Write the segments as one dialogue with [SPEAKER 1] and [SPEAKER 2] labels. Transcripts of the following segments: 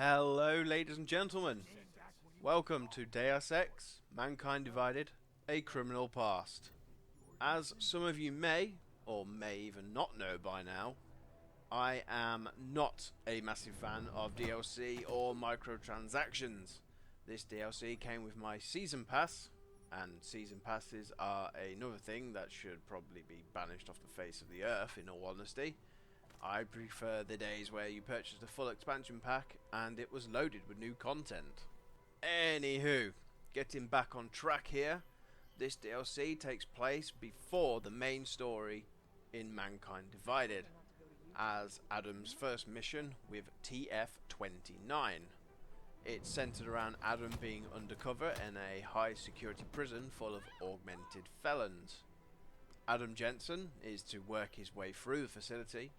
[SPEAKER 1] Hello, ladies and gentlemen. Welcome to Deus Ex, Mankind Divided, A Criminal Past. As some of you may, or may even not know by now, I am not a massive fan of DLC or microtransactions. This DLC came with my Season Pass, and Season Passes are another thing that should probably be banished off the face of the earth, in all honesty. I prefer the days where you purchased a full expansion pack and it was loaded with new content. Anywho, getting back on track here, this DLC takes place before the main story in Mankind Divided, as Adam's first mission with TF-29. It's centered around Adam being undercover in a high security prison full of augmented felons. Adam Jensen is to work his way through the facility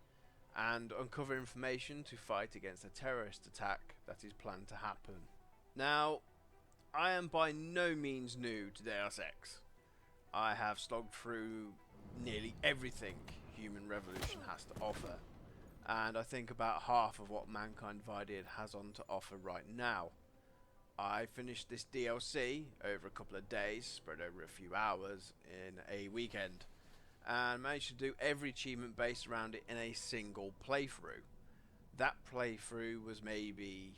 [SPEAKER 1] and uncover information to fight against a terrorist attack that is planned to happen. Now, I am by no means new to Deus Ex. I have slogged through nearly everything Human Revolution has to offer, and I think about half of what Mankind Divided has on to offer right now. I finished this DLC over a couple of days, spread over a few hours in a weekend, and managed to do every achievement based around it in a single playthrough. That playthrough was maybe,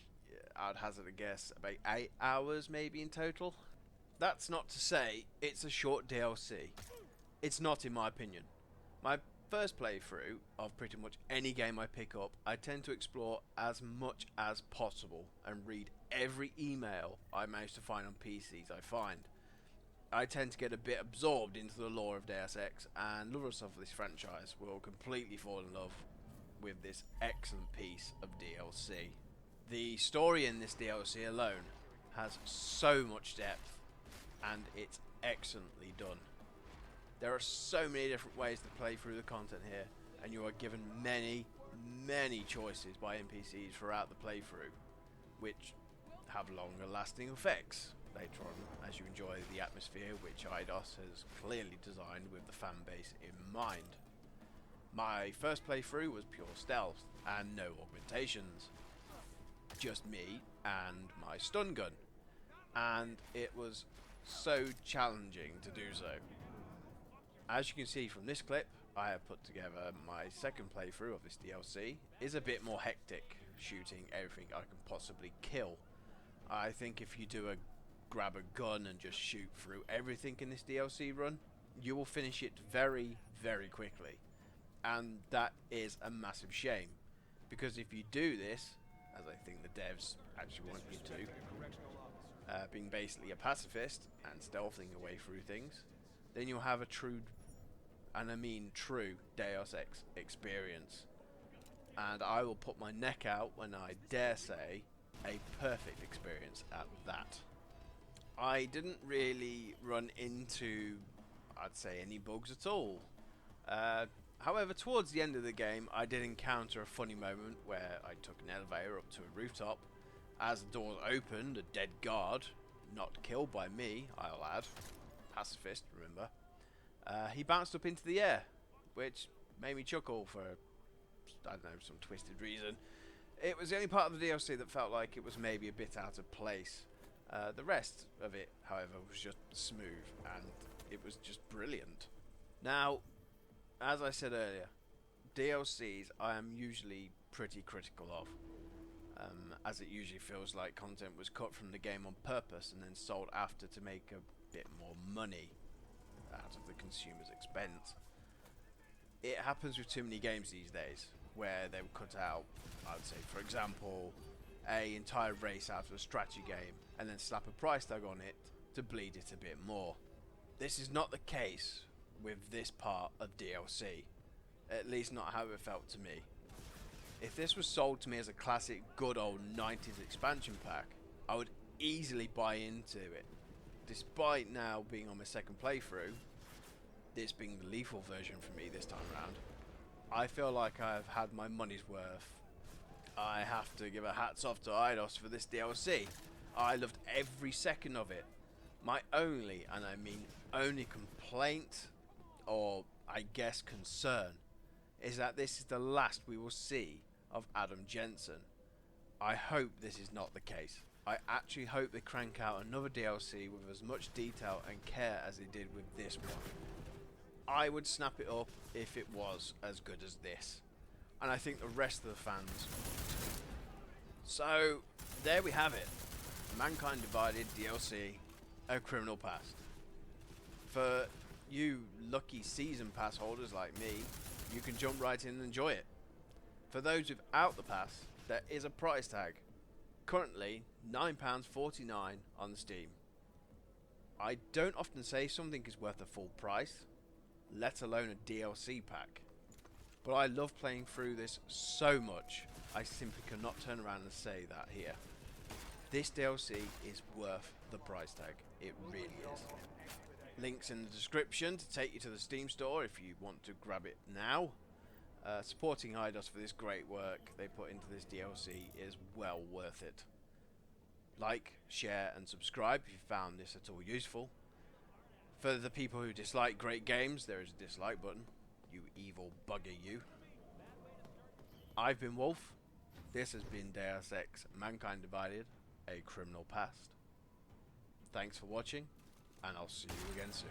[SPEAKER 1] I'd hazard a guess, about 8 hours maybe in total. That's not to say it's a short DLC. It's not, in my opinion. My first playthrough of pretty much any game I pick up, I tend to explore as much as possible and read every email I manage to find on PCs I find. I tend to get a bit absorbed into the lore of Deus Ex, and lovers of this franchise will completely fall in love with this excellent piece of DLC. The story in this DLC alone has so much depth, and it's excellently done. There are so many different ways to play through the content here, and you are given many choices by NPCs throughout the playthrough, which have longer lasting effects later on as you enjoy the atmosphere which Eidos has clearly designed with the fan base in mind. My first playthrough was pure stealth and no augmentations, just me and my stun gun, and it was so challenging to do so. As you can see from this clip, I have put together my second playthrough of this DLC. It's a bit more hectic, shooting everything I can possibly kill. I think if you do a grab a gun and just shoot through everything in this DLC run, you will finish it very quickly. And that is a massive shame, because if you do this, as I think the devs actually want you to, being basically a pacifist and stealthing away through things, then you'll have a true, and I mean true, Deus Ex experience. And I will put my neck out when I dare say a perfect experience at that. I didn't really run into, I'd say, any bugs at all. However, towards the end of the game, I did encounter a funny moment where I took an elevator up to a rooftop. As the doors opened, a dead guard, not killed by me, I'll add, pacifist, remember, he bounced up into the air, which made me chuckle for, I don't know, some twisted reason. It was the only part of the DLC that felt like it was maybe a bit out of place. The rest of it, however, was just smooth, and it was just brilliant. Now, as I said earlier, DLCs I am usually pretty critical of, as it usually feels like content was cut from the game on purpose and then sold after to make a bit more money out of the consumer's expense. It happens with too many games these days, where they will cut out, I'd say, for example, a entire race out of a strategy game and then slap a price tag on it to bleed it a bit more. This is not the case with this part of DLC, at least not how it felt to me. If this was sold to me as a classic good old 90s expansion pack, I would easily buy into it. Despite now being on my second playthrough, this being the lethal version for me this time around, I feel like I've had my money's worth. I have to give a hats off to Eidos for this DLC. I loved every second of it. My only, and I mean only, complaint, or I guess concern, is that this is the last we will see of Adam Jensen. I hope this is not the case. I actually hope they crank out another DLC with as much detail and care as they did with this one. I would snap it up if it was as good as this. And I think the rest of the fans would. So, there we have it. Mankind Divided DLC, A Criminal Past. For you lucky season pass holders like me, you can jump right in and enjoy it. For those without the pass, there is a price tag. Currently £9.49 on Steam. I don't often say something is worth the full price, let alone a DLC pack. But I love playing through this so much, I simply cannot turn around and say that here. This DLC is worth the price tag. It really is. Links in the description to take you to the Steam store if you want to grab it now. Supporting IDOS for this great work they put into this DLC is well worth it. Like, share and subscribe if you found this at all useful. For the people who dislike great games, there is a dislike button. You evil bugger you. I've been Wolf. This has been Deus Ex Mankind Divided, A Criminal Past. Thanks for watching, and I'll see you again soon.